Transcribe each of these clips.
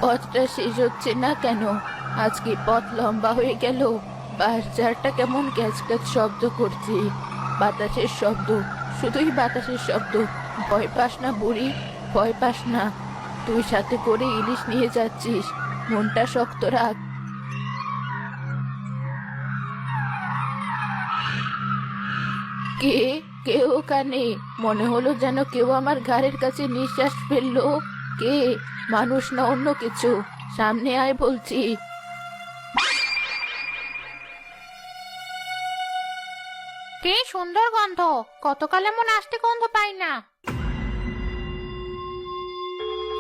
পথটা শেষ হচ্ছে না কেন? আজকে পথ লম্বা হয়ে গেল। বাঁশঝাড়টা কেমন ক্যাচ ক্যাচ শব্দ করছে। বাতাসের শব্দ, শুধুই বাতাসের শব্দ। ভয় পাস না বুড়ি, ভয় পাস না। তুই সাথে করে ইলিশ নিয়ে যাচ্ছিস, মনটা শক্ত রাখ। কে? কে ওখানে? মনে হলো যেন কেউ আমার ঘাড়ের কাছে নিঃশ্বাস ফেললো। কে? মানুষ না অন্য কিছু? সামনে আয় বলছি। কি সুন্দর গন্ধ! কতকাল এমন আষ্টে গন্ধ পাই না।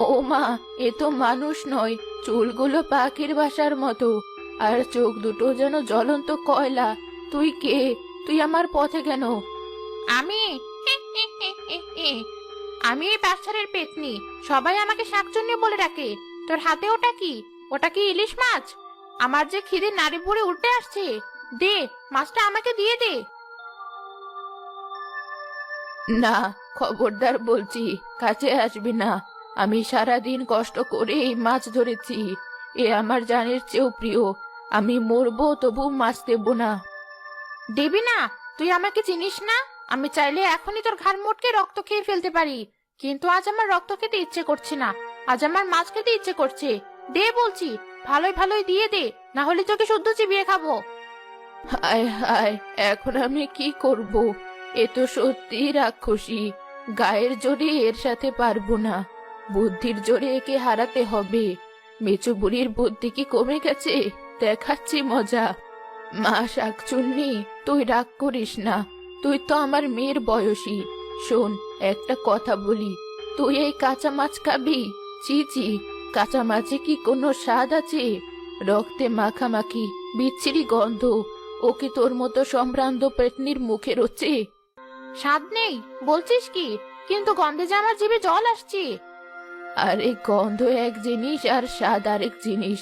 ও মা, এ তো মানুষ নয়, চুলগুলো পাখির বাসার মতো, আর চোখ দুটো যেন জ্বলন্ত কয়লা। তুই কে? তুই আমার পথে কেন? আমি আমি এই বাচ্চাদের পেতনি। সবাই আমাকে শাকচুন্নি বলে ডাকে। তোর হাতে ওটা কি? ওটা কি ইলিশ মাছ? আমার যে খিদে নাড়ি ভরে উঠে আসছে। দে, মাছটা আমাকে দিয়ে দে। না, খবরদার বলছি, কাছে আসবি না। আমি সারাদিন কষ্ট করে এই মাছ ধরেছি। এ আমার জানের চেয়েও প্রিয়। আমি মরবো তবু মাছ দেব না। দিবি না? তুই আমাকে চিনিস না? আমি চাইলে এখনই তোর ঘাড় মোটকে রক্ত খেয়ে ফেলতে পারি, কিন্তু আজ আমার রক্ত খেতে ইচ্ছে করছে না। আজ আমার মাছ খেতে ইচ্ছে করছে। দে বলছি, ভালোই ভালোই দিয়ে দে, না হলে তোকে শুদ্ধ চিবিয়ে খাবো। হায় হায়, এখন আমি কি করব? এ তো সত্যি রাক্ষসী। গায়ের জোরে এর সাথে পারবো না, বুদ্ধির জোরে একে হারাতে হবে। মেচো বুড়ির বুদ্ধি কি কমে গেছে? দেখাচ্ছি মজা। মা শাকচুন্নি, তুই রাগ করিস না। তুই তো আমার মেয়ের বয়সী। শোন, একটা কথা বলি, তুই এই কাঁচা মাছ খাবি? চি চি, কাঁচা মাছে কি কোনো স্বাদ আছে? রক্তে মাখামাখি, বিচ্ছিরি গন্ধ। ওকে তোর মতো সম্ভ্রান্ত পেতনির মুখে রোচে? স্বাদ নেই বলছিস কি? কিন্তু গন্ধে যে আমার জিভে জল আসছে। আরে গন্ধ এক জিনিস আর স্বাদ আরেক জিনিস।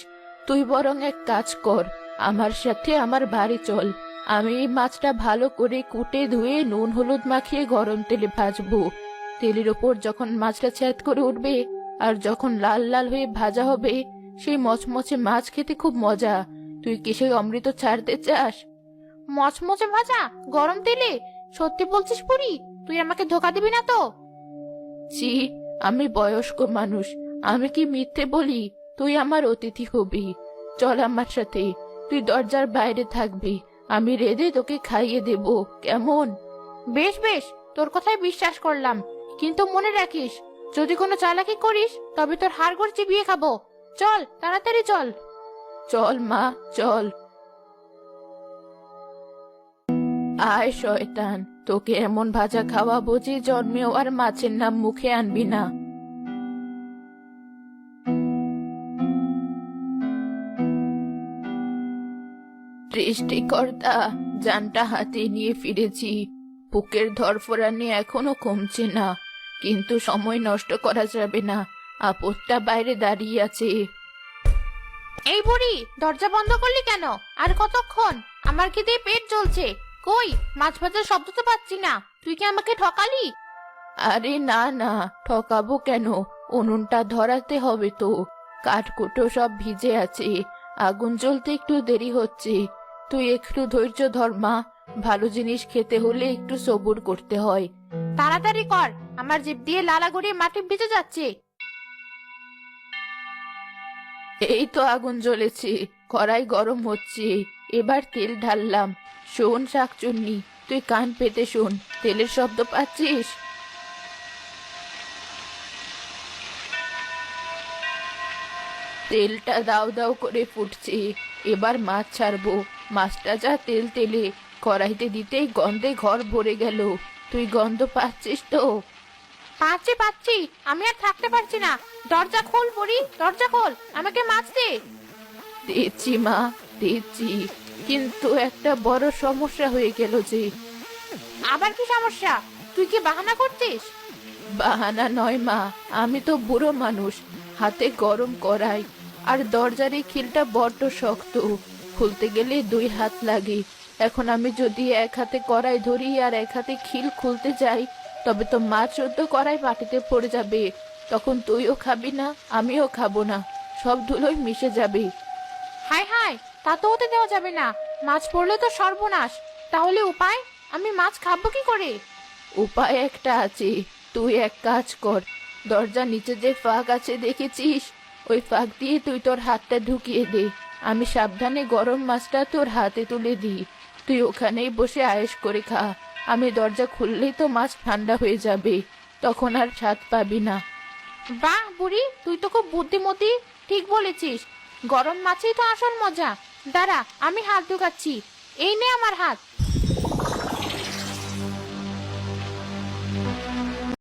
তুই বরং এক কাজ কর, আমার সাথে আমার বাড়ি চল। আমি এই মাছটা ভালো করে কুটে ধুয়ে নুন হলুদ মাখিয়ে গরম তেলে ভাজবো। তেলের ওপর যখন মাছটা ছ্যাদ করে উঠবে আর যখন লাল লাল হয়ে ভাজা হবে, সেই মচমচে মাছ খেতে খুব মজা। তুই কি সেই অমৃত ছাড়তে চাস? মচমচে ভাজা গরম তেলে? সত্যি বলছিস বুড়ি? তুই আমাকে ধোকা দিবি না তো? ছি, আমি বয়স্ক মানুষ, আমি কি মিথ্যে বলি? তুই আমার অতিথি হবি। চল আমার সাথে। তুই দরজার বাইরে থাকবি, আমি রেঁধে তোকে খাইয়ে দেব, কেমন? বেশ বেশ, তোর কথায় বিশ্বাস করলাম, কিন্তু মনে রাখিস, যদি কোনো চালাকি করিস তবে তোর হাড়গোড় চিবিয়ে খাবো। চল তাড়াতাড়ি চল। চল মা, চল। আয় শয়তান, তোকে এমন ভাজা খাওয়াবো যে জন্মেও আর মাছের নাম মুখে আনবি না। সৃষ্টিকর্তা, জানটা হাতে নিয়ে ফিরেছি। বুকের ধড়ফড়ানি এখনো কমছে না, কিন্তু সময় নষ্ট করা যাবে না। আপদটা বাইরে দাঁড়িয়ে আছে। এই বুড়ি, দরজা বন্ধ করলি কেন? আর কতক্ষণ? আমার খিদে পেট জ্বলছে। কই, মাছ ভাজার শব্দ তো পাচ্ছি না। তুই কি আমাকে ঠকালি? আরে না না, ঠকাবো কেন? উনুনটা ধরাতে হবে তো। কাঠকুটো সব ভিজে আছে, আগুন জ্বলতে একটু দেরি হচ্ছে। তুই একটু ধৈর্য ধর মা। ভালো জিনিস খেতে হলে একটু সবুর করতে হয়। তাড়াতাড়ি কর, আমার জিভ দিয়ে লালা গড়িয়ে মাটি ভিজে যাচ্ছে। এই তো আগুন জ্বলেছে, কড়াই গরম হচ্ছে। এবার তেল ঢাললাম। শোন শাকচুন্নি, তুই কান পেতে শোন, তেলের শব্দ পাচ্ছিস? তেলটা দাও দাও করে ফুটছে। এবার মাছ ছাড়বো। মাছটা যা তেল তেলে, কড়াইতে দিতেই গন্ধে ঘর ভরে গেল। তুই গন্ধ পাচ্ছিস তো? পাচ্ছি পাচ্ছি, আমি আর থাকতে পারছি না। দরজা খোল বুড়ি, দরজা খোল, আমাকে মাছ দে। দিচ্ছি মা, দিচ্ছি। কিন্তু একটা বড় সমস্যা হয়ে গেল যে। আবার কি সমস্যা? তুই কি বাহানা করছিস? বাহানা নয় মা, আমি তো বুড়ো মানুষ, হাতে গরম কড়াই, আর দরজার এই খিলটা বড্ড শক্ত, খুলতে গেলে 2 হাত লাগে। এখন আমি যদি এক হাতে কড়াই ধরি আর এক হাতে খিল খুলতে যাই, তবে তো মাছ শুদ্ধ কড়াই মাটিতে পড়ে যাবে। তখন তুইও খাবি না, আমিও খাবো না। সব ধুলোয় মিশে যাবে। হায় হায়, তা তো হতে দেওয়া যাবে না। মাছ পড়লে তো সর্বনাশ। তাহলে উপায়? আমি মাছ খাবো কি করে? উপায় একটা আছে। তুই এক কাজ কর, দরজার নিচে যে ফাঁক আছে দেখেছিস, ওই ফাঁক দিয়ে তুই তোর হাতটা ঢুকিয়ে দে। আমি সাবধানে গরম মাছটা তোর হাতে তুলে দিই। তুই ওখানেই বসে আয়েশ করে খা। আমি দরজা খুললেই তো মাছ ঠান্ডা হয়ে যাবে, তখন আর স্বাদ পাবি না। বাহ বুড়ি, তুই তো খুব বুদ্ধিমতী। ঠিক বলেছিস, গরম মাছেই তো আসল মজা। দাঁড়া, আমি হাত ঢুকাচ্ছি। এই নে আমার হাত।